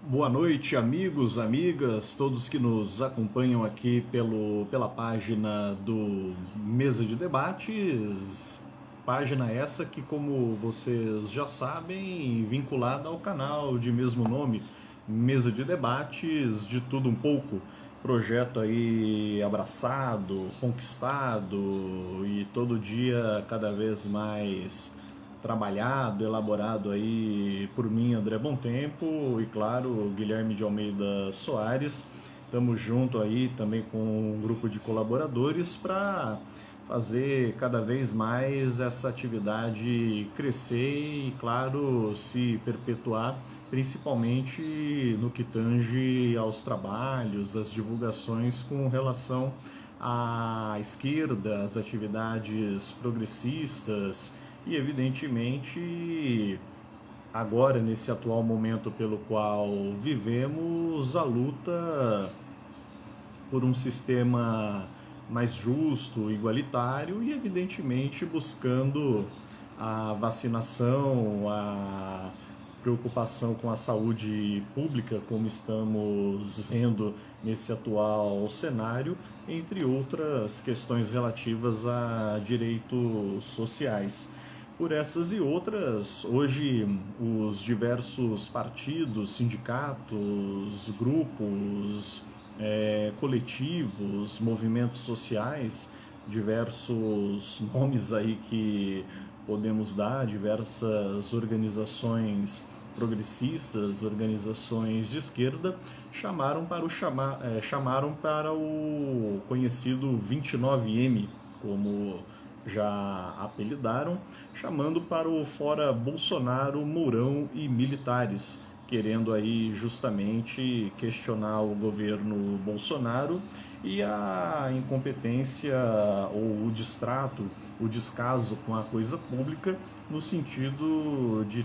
Boa noite, amigos, amigas, todos que nos acompanham aqui pela página do Mesa de Debates. Página essa que, como vocês já sabem, vinculada ao canal de mesmo nome, Mesa de Debates, de tudo um pouco. Projeto aí abraçado, conquistado e todo dia cada vez mais trabalhado, elaborado aí por mim, André Bontempo, e claro, Guilherme de Almeida Soares. Estamos junto aí também com um grupo de colaboradores para fazer cada vez mais essa atividade crescer e, claro, se perpetuar, principalmente no que tange aos trabalhos, às divulgações com relação à esquerda, às atividades progressistas e, evidentemente, agora, nesse atual momento pelo qual vivemos, a luta por um sistema mais justo, igualitário e, evidentemente, buscando a vacinação, a preocupação com a saúde pública, como estamos vendo nesse atual cenário, entre outras questões relativas a direitos sociais. Por essas e outras, hoje os diversos partidos, sindicatos, grupos, coletivos, movimentos sociais, diversos nomes aí que podemos dar, diversas organizações progressistas, organizações de esquerda, chamaram para o conhecido 29M, como já apelidaram, chamando para o Fora Bolsonaro, Mourão e militares, querendo aí justamente questionar o governo Bolsonaro e a incompetência ou o distrato, o descaso com a coisa pública, no sentido de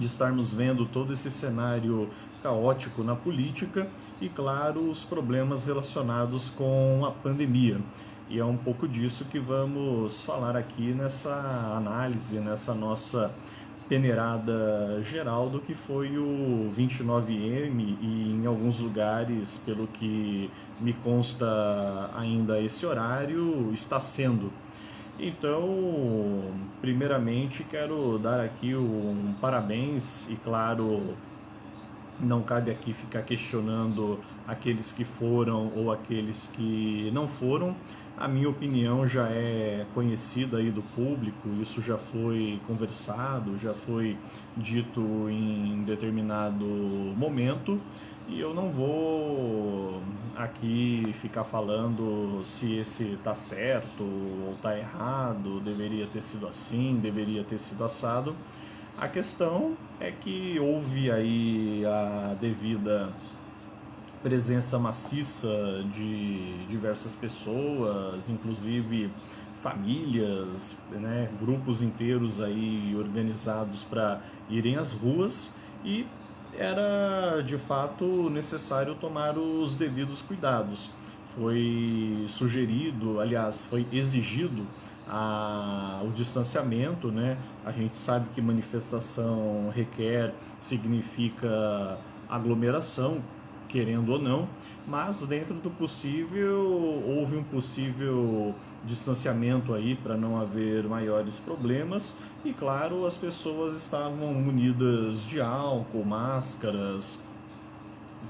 estarmos vendo todo esse cenário caótico na política e, claro, os problemas relacionados com a pandemia. E é um pouco disso que vamos falar aqui nessa análise, nessa nossa peneirada geral do que foi o 29M e, em alguns lugares, pelo que me consta ainda esse horário, está sendo. Então, primeiramente, quero dar aqui um parabéns e, claro, não cabe aqui ficar questionando aqueles que foram ou aqueles que não foram. A minha opinião já é conhecida aí do público, isso já foi conversado, já foi dito em determinado momento, e eu não vou aqui ficar falando se esse está certo ou está errado, deveria ter sido assim, deveria ter sido assado. A questão é que houve aí a devida presença maciça de diversas pessoas, inclusive famílias, né, grupos inteiros aí organizados para irem às ruas, e era de fato necessário tomar os devidos cuidados. Foi sugerido, aliás, foi exigido o distanciamento, né? A gente sabe que manifestação requer, significa aglomeração, querendo ou não, mas dentro do possível houve um possível distanciamento aí para não haver maiores problemas e, claro, as pessoas estavam munidas de álcool, máscaras,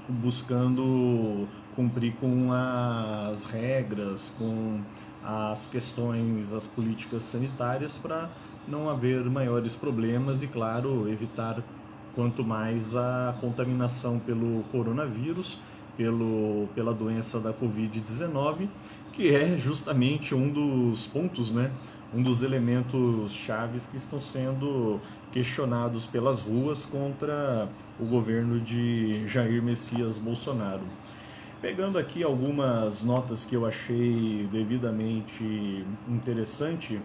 buscando cumprir com as regras, com as questões, as políticas sanitárias para não haver maiores problemas e, claro, evitar quanto mais a contaminação pelo coronavírus, pela doença da Covid-19, que é justamente um dos pontos, né? Um dos elementos chaves que estão sendo questionados pelas ruas contra o governo de Jair Messias Bolsonaro. Pegando aqui algumas notas que eu achei devidamente interessante,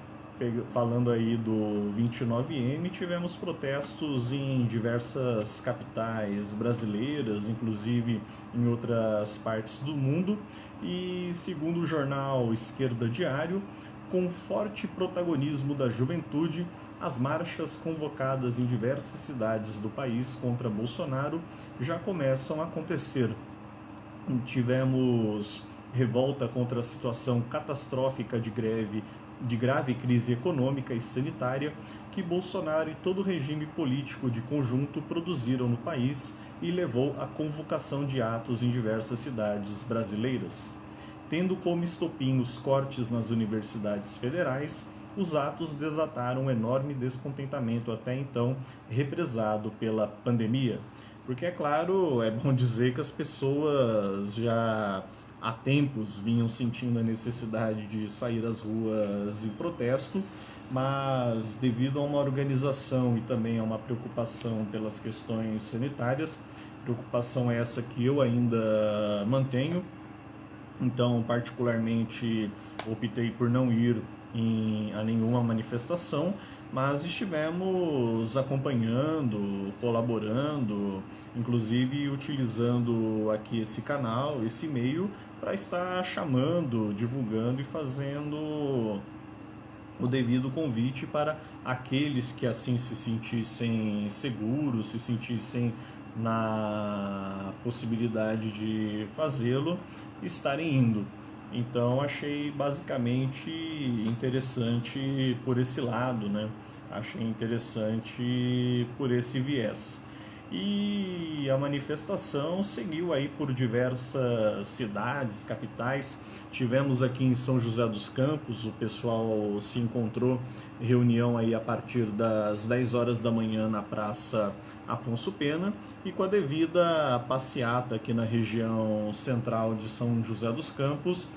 falando aí do 29M, tivemos protestos em diversas capitais brasileiras, inclusive em outras partes do mundo, e segundo o jornal Esquerda Diário, com forte protagonismo da juventude, as marchas convocadas em diversas cidades do país contra Bolsonaro já começam a acontecer. Tivemos revolta contra a situação catastrófica de grave crise econômica e sanitária que Bolsonaro e todo o regime político de conjunto produziram no país e levou à convocação de atos em diversas cidades brasileiras. Tendo como estopim os cortes nas universidades federais, os atos desataram um enorme descontentamento até então represado pela pandemia. Porque, é claro, é bom dizer que as pessoas já há tempos vinham sentindo a necessidade de sair às ruas em protesto, mas devido a uma organização e também a uma preocupação pelas questões sanitárias, preocupação essa que eu ainda mantenho, então particularmente optei por não ir a nenhuma manifestação, mas estivemos acompanhando, colaborando, inclusive utilizando aqui esse canal, esse e-mail, para estar chamando, divulgando e fazendo o devido convite para aqueles que assim se sentissem seguros, se sentissem na possibilidade de fazê-lo, estarem indo. Então achei basicamente interessante por esse lado, né? Achei interessante por esse viés. E a manifestação seguiu aí por diversas cidades, capitais. Tivemos aqui em São José dos Campos, o pessoal se encontrou, reunião aí a partir das 10 horas da manhã na Praça Afonso Pena, e com a devida passeata aqui na região central de São José dos Campos,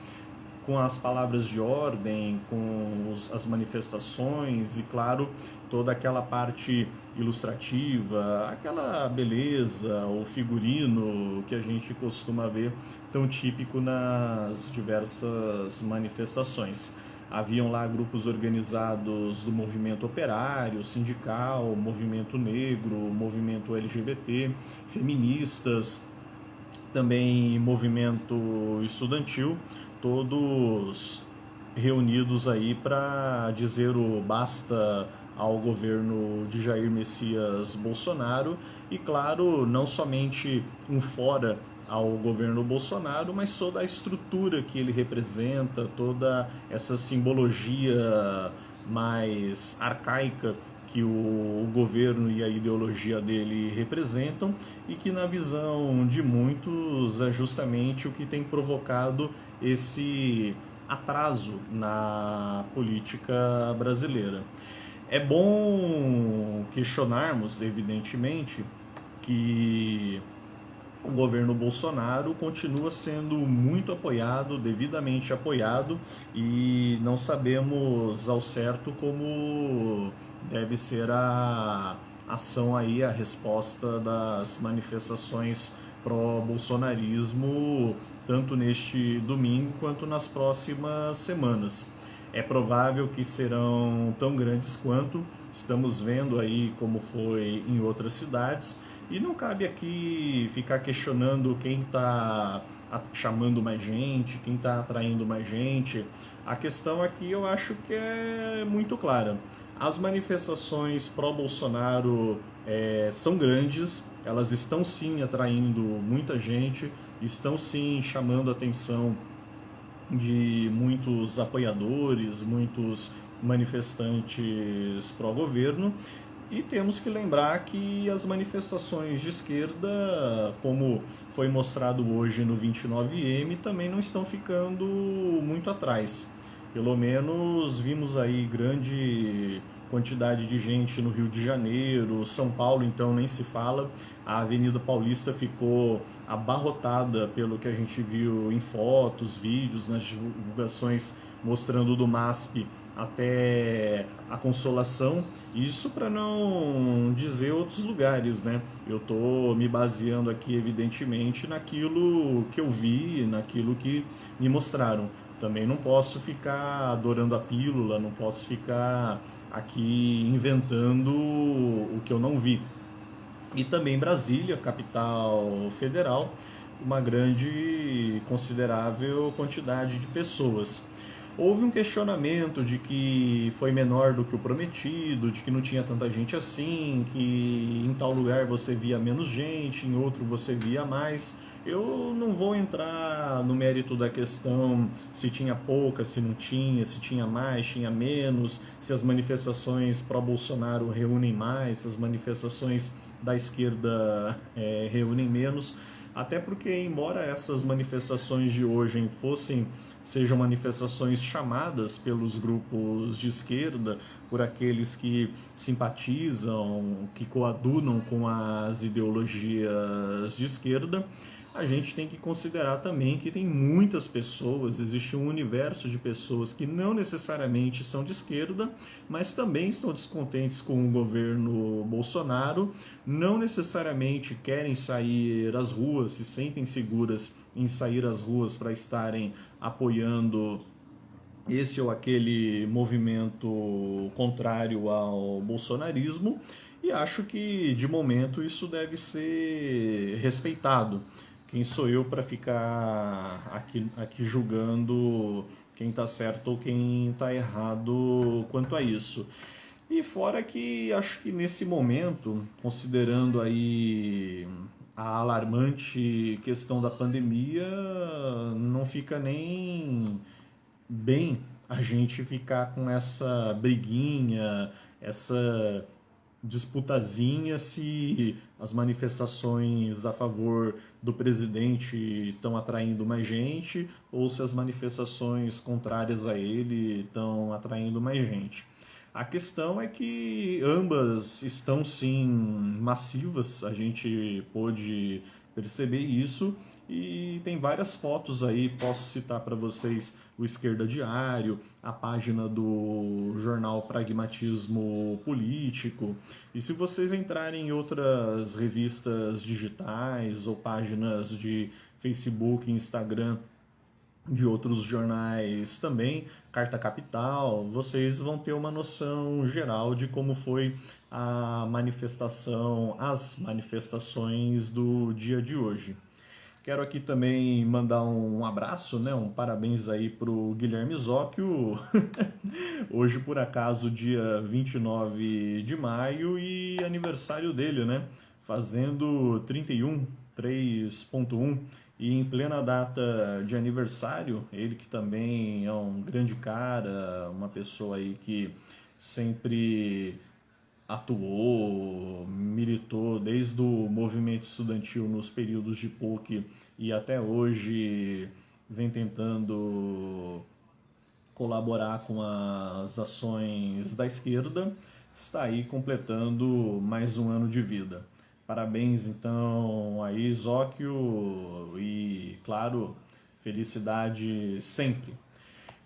com as palavras de ordem, com as manifestações e, claro, toda aquela parte ilustrativa, aquela beleza, o figurino que a gente costuma ver tão típico nas diversas manifestações. Haviam lá grupos organizados do movimento operário, sindical, movimento negro, movimento LGBT, feministas, também movimento estudantil, todos reunidos aí para dizer o basta ao governo de Jair Messias Bolsonaro e, claro, não somente um fora ao governo Bolsonaro, mas toda a estrutura que ele representa, toda essa simbologia mais arcaica que o governo e a ideologia dele representam e que, na visão de muitos, é justamente o que tem provocado esse atraso na política brasileira. É bom questionarmos, evidentemente, que o governo Bolsonaro continua sendo muito apoiado, devidamente apoiado, e não sabemos ao certo como deve ser a ação aí, a resposta das manifestações pró-bolsonarismo, tanto neste domingo quanto nas próximas semanas. É provável que serão tão grandes quanto, estamos vendo aí como foi em outras cidades, e não cabe aqui ficar questionando quem está chamando mais gente, quem está atraindo mais gente. A questão aqui eu acho que é muito clara. As manifestações pró-Bolsonaro são grandes, elas estão sim atraindo muita gente, estão sim chamando a atenção de muitos apoiadores, muitos manifestantes pró-governo. E temos que lembrar que as manifestações de esquerda, como foi mostrado hoje no 29M, também não estão ficando muito atrás. Pelo menos vimos aí grande quantidade de gente no Rio de Janeiro, São Paulo então nem se fala. A Avenida Paulista ficou abarrotada pelo que a gente viu em fotos, vídeos, nas divulgações mostrando do MASP até a Consolação, isso para não dizer outros lugares, né? Eu estou me baseando aqui, evidentemente, naquilo que eu vi, naquilo que me mostraram. Também não posso ficar adorando a pílula, não posso ficar aqui inventando o que eu não vi. E também Brasília, capital federal, uma grande, considerável quantidade de pessoas. houve um questionamento de que foi menor do que o prometido, de que não tinha tanta gente assim, que em tal lugar você via menos gente, em outro você via mais. Eu não vou entrar no mérito da questão se tinha pouca, se não tinha, se tinha mais, tinha menos, se as manifestações pró-Bolsonaro reúnem mais, se as manifestações da esquerda reúnem menos. Até porque, embora essas manifestações de hoje sejam manifestações chamadas pelos grupos de esquerda, por aqueles que simpatizam, que coadunam com as ideologias de esquerda, a gente tem que considerar também que tem muitas pessoas, existe um universo de pessoas que não necessariamente são de esquerda, mas também estão descontentes com o governo Bolsonaro, não necessariamente querem sair às ruas, se sentem seguras em sair às ruas para estarem apoiando esse ou aquele movimento contrário ao bolsonarismo, e acho que de momento isso deve ser respeitado. Quem sou eu para ficar aqui julgando quem está certo ou quem está errado quanto a isso? E fora que acho que nesse momento, considerando aí a alarmante questão da pandemia, não fica nem bem a gente ficar com essa briguinha, essa disputazinha se as manifestações a favor do presidente estão atraindo mais gente ou se as manifestações contrárias a ele estão atraindo mais gente. A questão é que ambas estão sim massivas, a gente pôde perceber isso e tem várias fotos aí, posso citar para vocês o Esquerda Diário, a página do jornal Pragmatismo Político. E se vocês entrarem em outras revistas digitais ou páginas de Facebook e Instagram de outros jornais também, Carta Capital, vocês vão ter uma noção geral de como foi as manifestações do dia de hoje. Quero aqui também mandar um abraço, né, um parabéns aí pro Guilherme Zóquio, hoje por acaso dia 29 de maio e aniversário dele, né, fazendo 31, 3.1, e em plena data de aniversário, ele que também é um grande cara, uma pessoa aí que sempre atuou, militou desde o movimento estudantil nos períodos de PUC e até hoje vem tentando colaborar com as ações da esquerda, está aí completando mais um ano de vida. Parabéns então a Zóquio e, claro, felicidade sempre.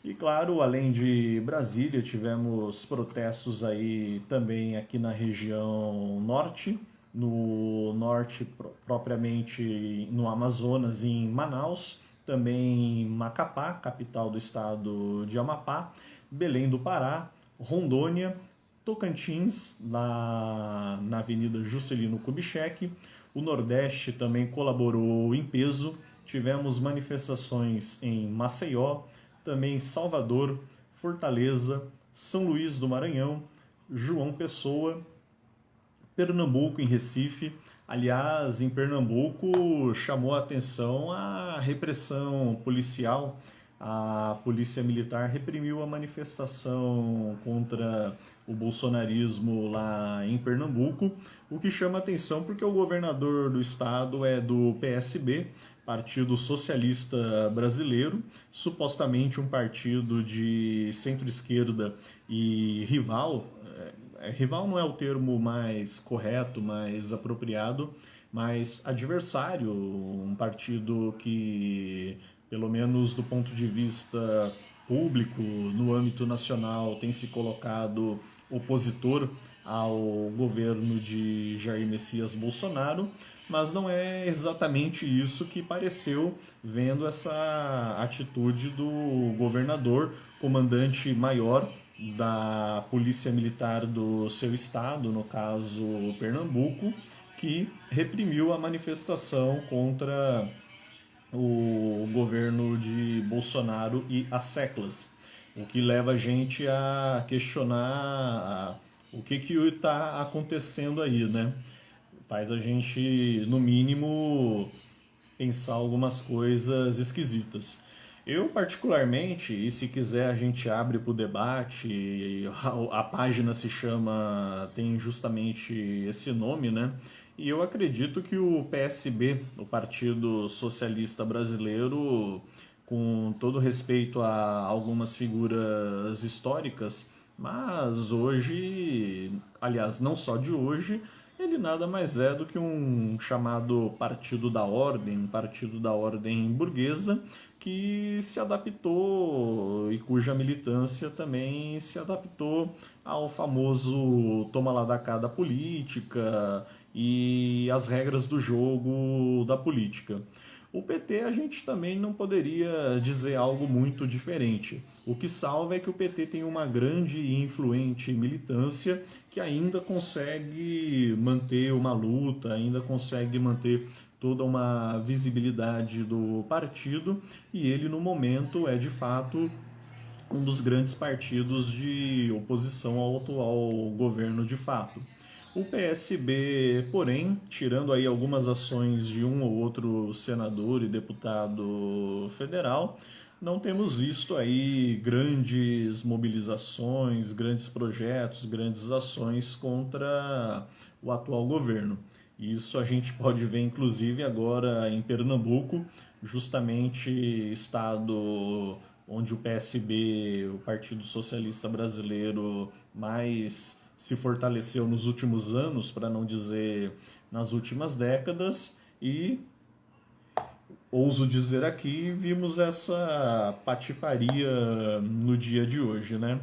E claro, além de Brasília, tivemos protestos aí também aqui na região norte, no norte propriamente no Amazonas e em Manaus, também em Macapá, capital do estado de Amapá, Belém do Pará, Rondônia, Tocantins, na Avenida Juscelino Kubitschek. O Nordeste também colaborou em peso. Tivemos manifestações em Maceió, também Salvador, Fortaleza, São Luís do Maranhão, João Pessoa, Pernambuco, em Recife. Aliás, em Pernambuco chamou a atenção a repressão policial. A polícia militar reprimiu a manifestação contra o bolsonarismo lá em Pernambuco, o que chama atenção porque o governador do estado é do PSB, Partido Socialista Brasileiro, supostamente um partido de centro-esquerda e rival. Rival não é o termo mais correto, mais apropriado, mas adversário, um partido que, pelo menos do ponto de vista público, no âmbito nacional, tem se colocado opositor ao governo de Jair Messias Bolsonaro, mas não é exatamente isso que pareceu vendo essa atitude do governador, comandante maior da Polícia Militar do seu estado, no caso Pernambuco, que reprimiu a manifestação contra o governo de Bolsonaro e as seclas. o que leva a gente a questionar o que está acontecendo aí, né? Faz a gente, no mínimo, pensar algumas coisas esquisitas. Eu, particularmente, e se quiser a gente abre para o debate, a página se chama, tem justamente esse nome, né? E eu acredito que o PSB, o Partido Socialista Brasileiro, com todo respeito a algumas figuras históricas, mas hoje, aliás, não só de hoje, ele nada mais é do que um chamado partido da ordem burguesa, que se adaptou e cuja militância também se adaptou ao famoso toma lá da cá da política e as regras do jogo da política. O PT a gente também não poderia dizer algo muito diferente. O que salva é que o PT tem uma grande e influente militância que ainda consegue manter uma luta, ainda consegue manter toda uma visibilidade do partido, e ele no momento é de fato um dos grandes partidos de oposição ao atual governo de fato. O PSB, porém, tirando aí algumas ações de um ou outro senador e deputado federal, não temos visto aí grandes mobilizações, grandes projetos, grandes ações contra o atual governo. Isso a gente pode ver inclusive agora em Pernambuco, justamente estado onde o PSB, o Partido Socialista Brasileiro, mais se fortaleceu nos últimos anos, para não dizer nas últimas décadas, e ouso dizer aqui, vimos essa patifaria no dia de hoje, né?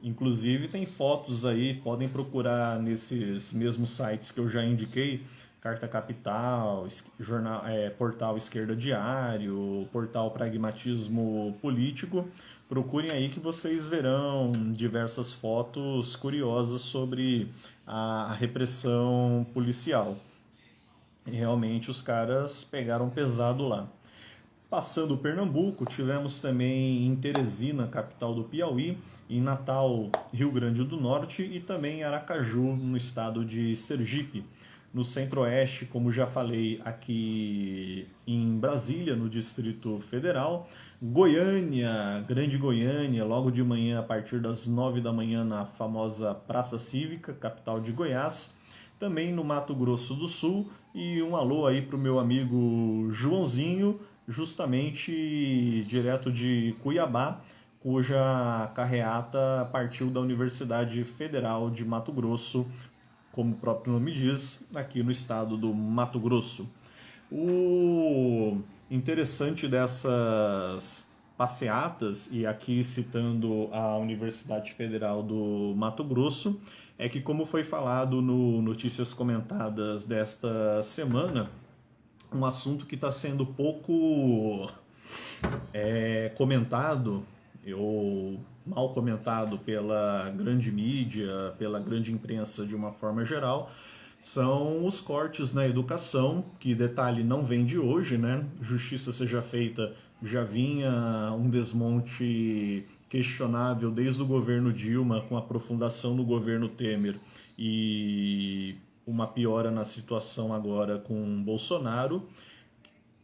Inclusive tem fotos aí, podem procurar nesses mesmos sites que eu já indiquei, Carta Capital, jornal, Portal Esquerda Diário, Portal Pragmatismo Político. Procurem aí que vocês verão diversas fotos curiosas sobre a repressão policial. E realmente os caras pegaram pesado lá. Passando Pernambuco, tivemos também em Teresina, capital do Piauí, em Natal, Rio Grande do Norte, e também em Aracaju, no estado de Sergipe. No Centro-Oeste, como já falei, aqui em Brasília, no Distrito Federal. Goiânia, Grande Goiânia, logo de manhã, a partir das 9 da manhã, na famosa Praça Cívica, capital de Goiás. Também no Mato Grosso do Sul, e um alô aí para o meu amigo Joãozinho, justamente direto de Cuiabá, cuja carreata partiu da Universidade Federal de Mato Grosso, como o próprio nome diz, aqui no estado do Mato Grosso. O interessante dessas passeatas, e aqui citando a Universidade Federal do Mato Grosso, é que, como foi falado no Notícias Comentadas desta semana, um assunto que está sendo pouco comentado, ou mal comentado pela grande mídia, pela grande imprensa de uma forma geral, são os cortes na educação, que, detalhe, não vem de hoje, né? Justiça seja feita, já vinha um desmonte questionável desde o governo Dilma, com aprofundação no governo Temer, e uma piora na situação agora com Bolsonaro,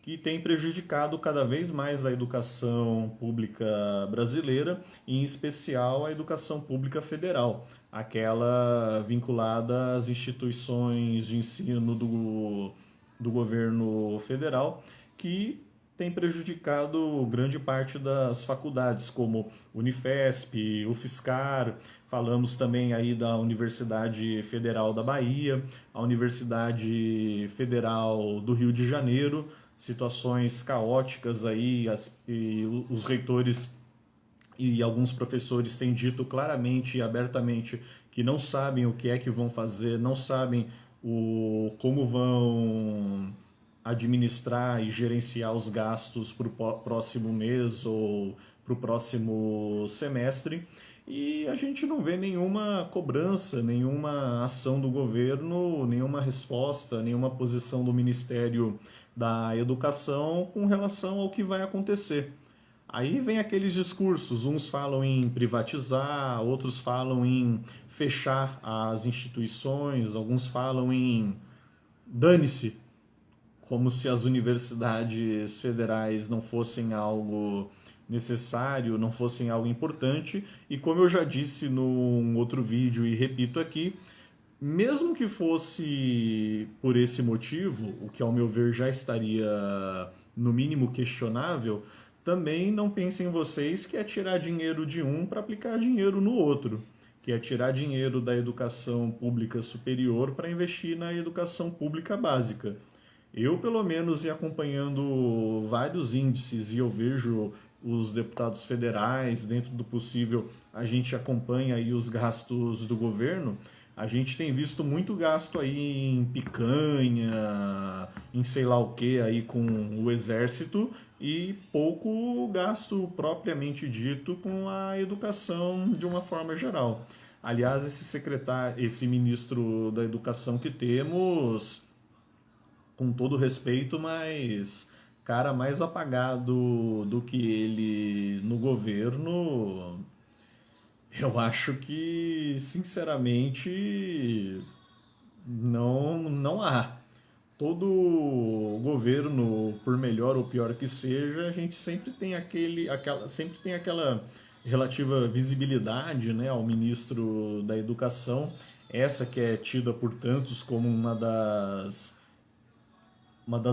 que tem prejudicado cada vez mais a educação pública brasileira, em especial a educação pública federal, aquela vinculada às instituições de ensino do governo federal, que tem prejudicado grande parte das faculdades, como Unifesp, UFSCar. Falamos também aí da Universidade Federal da Bahia, a Universidade Federal do Rio de Janeiro, situações caóticas aí, e os reitores e alguns professores têm dito claramente e abertamente que não sabem o que é que vão fazer, não sabem como vão administrar e gerenciar os gastos para o próximo mês ou para o próximo semestre. E a gente não vê nenhuma cobrança, nenhuma ação do governo, nenhuma resposta, nenhuma posição do Ministério da Educação com relação ao que vai acontecer. Aí vem aqueles discursos, uns falam em privatizar, outros falam em fechar as instituições, alguns falam em dane-se, como se as universidades federais não fossem algo necessário, não fossem algo importante. E como eu já disse num outro vídeo e repito aqui, mesmo que fosse por esse motivo, o que ao meu ver já estaria no mínimo questionável, também não pensem vocês que é tirar dinheiro de um para aplicar dinheiro no outro, que é tirar dinheiro da educação pública superior para investir na educação pública básica. Eu, pelo menos, e acompanhando vários índices e eu vejo os deputados federais, dentro do possível, a gente acompanha aí os gastos do governo, a gente tem visto muito gasto aí em picanha, em sei lá o que aí com o exército e pouco gasto propriamente dito com a educação de uma forma geral. Aliás, esse ministro da educação que temos, com todo respeito, mas cara mais apagado do que ele no governo, eu acho que, sinceramente, não há. Todo governo, por melhor ou pior que seja, a gente sempre tem aquela relativa visibilidade, né, ao ministro da Educação, essa que é tida por tantos como uma das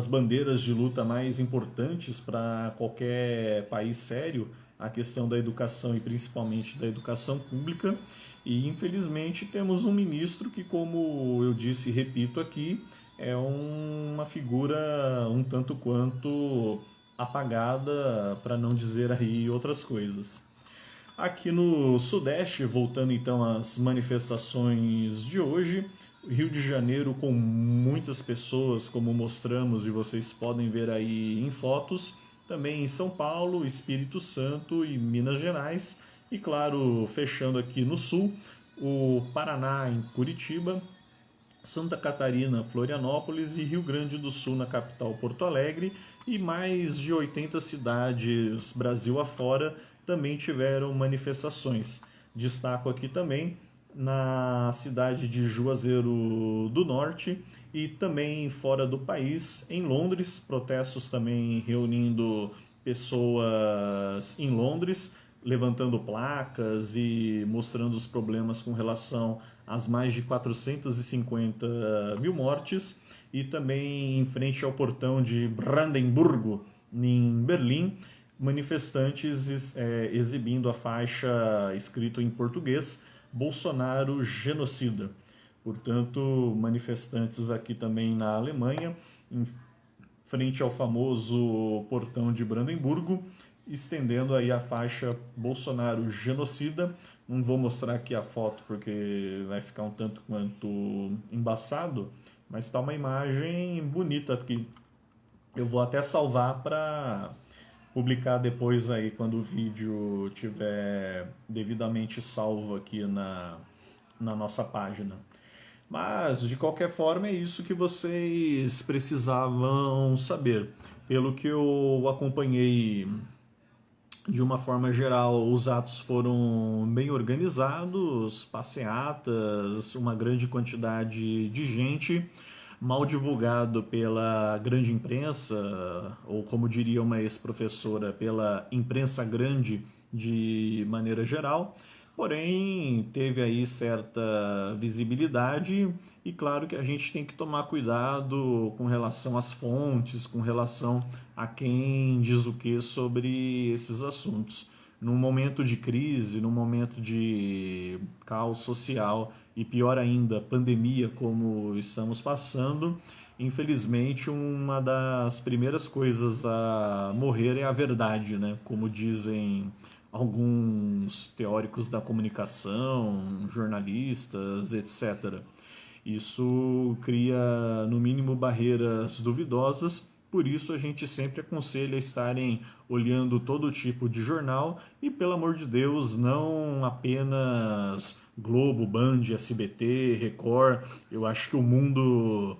bandeiras de luta mais importantes para qualquer país sério, a questão da educação e principalmente da educação pública. E infelizmente temos um ministro que, como eu disse e repito aqui, é uma figura um tanto quanto apagada, para não dizer aí outras coisas. Aqui no Sudeste, voltando então às manifestações de hoje, Rio de Janeiro com muitas pessoas, como mostramos e vocês podem ver aí em fotos, também em São Paulo, Espírito Santo e Minas Gerais, e claro, fechando aqui no Sul, o Paraná em Curitiba, Santa Catarina, Florianópolis e Rio Grande do Sul na capital Porto Alegre, e mais de 80 cidades Brasil afora também tiveram manifestações. Destaco aqui também na cidade de Juazeiro do Norte e também fora do país, em Londres, protestos também reunindo pessoas em Londres, levantando placas e mostrando os problemas com relação às mais de 450 mil mortes, e também em frente ao portão de Brandenburgo, em Berlim, manifestantes exibindo a faixa escrito em português Bolsonaro genocida. Portanto, manifestantes aqui também na Alemanha, em frente ao famoso portão de Brandemburgo, estendendo aí a faixa Bolsonaro genocida. Não vou mostrar aqui a foto porque vai ficar um tanto quanto embaçado, mas está uma imagem bonita aqui. Eu vou até salvar para publicar depois aí quando o vídeo tiver devidamente salvo aqui na nossa página. Mas, de qualquer forma, é isso que vocês precisavam saber. Pelo que eu acompanhei de uma forma geral, os atos foram bem organizados, passeatas, uma grande quantidade de gente, mal divulgado pela grande imprensa, ou como diria uma ex-professora, pela imprensa grande de maneira geral, porém teve aí certa visibilidade e claro que a gente tem que tomar cuidado com relação às fontes, com relação a quem diz o que sobre esses assuntos. Num momento de crise, num momento de caos social e pior ainda, pandemia como estamos passando, infelizmente uma das primeiras coisas a morrer é a verdade, né? Como dizem alguns teóricos da comunicação, jornalistas, etc. Isso cria, no mínimo, barreiras duvidosas, por isso a gente sempre aconselha estarem olhando todo tipo de jornal e, pelo amor de Deus, não apenas Globo, Band, SBT, Record. Eu acho que o mundo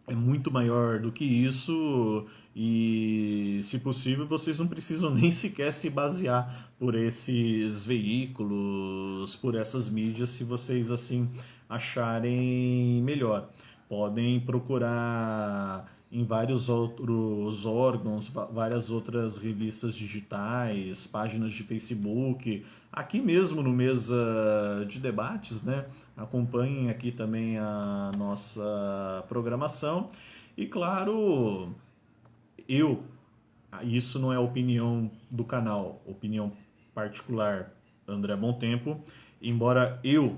é muito maior do que isso e, se possível, vocês não precisam nem sequer se basear por esses veículos, por essas mídias, se vocês assim acharem melhor. Podem procurar em vários outros órgãos, várias outras revistas digitais, páginas de Facebook, aqui mesmo no Mesa de Debates, né? Acompanhem aqui também a nossa programação. E claro, eu, isso não é opinião do canal, opinião particular André Bom Tempo, embora eu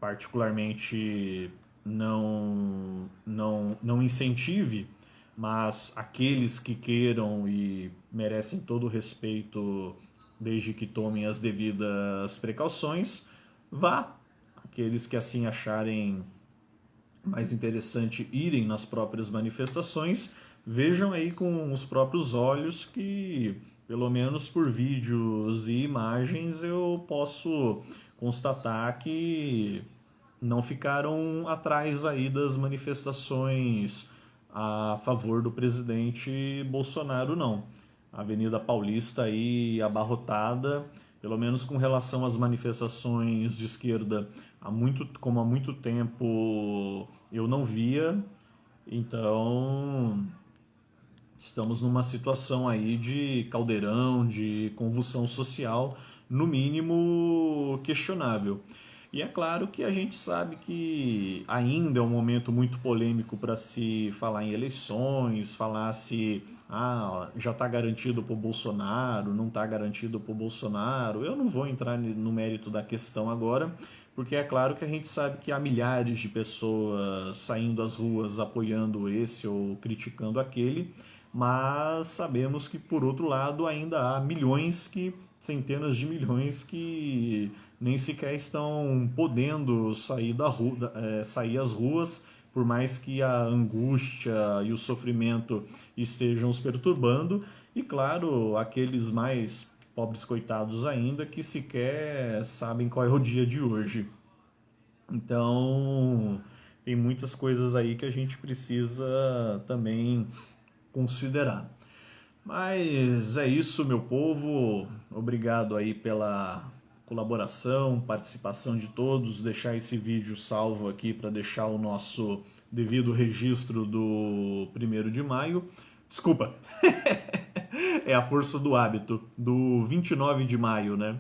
particularmente não incentive, mas aqueles que queiram e merecem todo o respeito, desde que tomem as devidas precauções, vá. Aqueles que assim acharem mais interessante irem nas próprias manifestações, vejam aí com os próprios olhos que, pelo menos por vídeos e imagens, eu posso constatar que não ficaram atrás aí das manifestações a favor do presidente Bolsonaro, não. A Avenida Paulista aí abarrotada, pelo menos com relação às manifestações de esquerda, como há muito tempo eu não via. Então, estamos numa situação aí de caldeirão, de convulsão social, no mínimo questionável. E é claro que a gente sabe que ainda é um momento muito polêmico para se falar em eleições, falar se já está garantido para o Bolsonaro, não está garantido para o Bolsonaro. Eu não vou entrar no mérito da questão agora, porque é claro que a gente sabe que há milhares de pessoas saindo às ruas apoiando esse ou criticando aquele, mas sabemos que, por outro lado, ainda há milhões centenas de milhões que nem sequer estão podendo sair às ruas, por mais que a angústia e o sofrimento estejam os perturbando, e claro, aqueles mais pobres coitados ainda que sequer sabem qual é o dia de hoje. Então, tem muitas coisas aí que a gente precisa também considerar. Mas é isso, meu povo. Obrigado aí pela colaboração, participação de todos. Deixar esse vídeo salvo aqui para deixar o nosso devido registro do 1º de maio. Desculpa, é a força do hábito, do 29 de maio, né?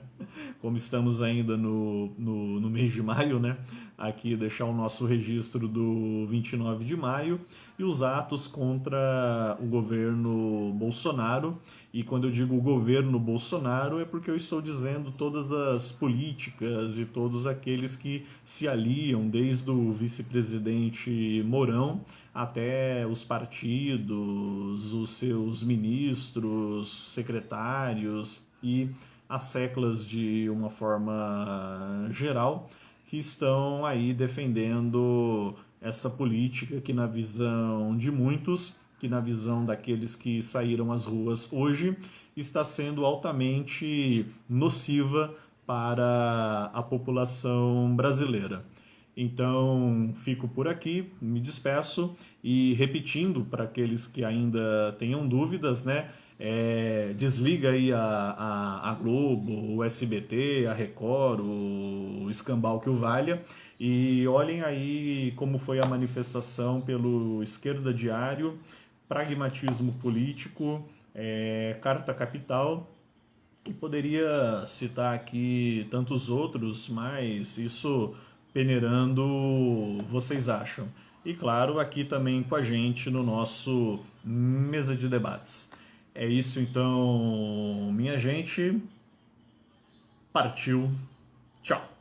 Como estamos ainda no mês de maio, né? Aqui deixar o nosso registro do 29 de maio e os atos contra o governo Bolsonaro. E quando eu digo o governo Bolsonaro é porque eu estou dizendo todas as políticas e todos aqueles que se aliam, desde o vice-presidente Mourão até os partidos, os seus ministros, secretários e as seclas de uma forma geral, que estão aí defendendo essa política que, na visão de muitos, que na visão daqueles que saíram às ruas hoje, está sendo altamente nociva para a população brasileira. Então, fico por aqui, me despeço e repetindo para aqueles que ainda tenham dúvidas, né? Desliga aí a Globo, o SBT, a Record, o Escambau que o valha, e olhem aí como foi a manifestação pelo Esquerda Diário, Pragmatismo Político, Carta Capital, e poderia citar aqui tantos outros, mas isso peneirando vocês acham. E claro, aqui também com a gente no nosso Mesa de Debates. É isso então, minha gente. Partiu. Tchau.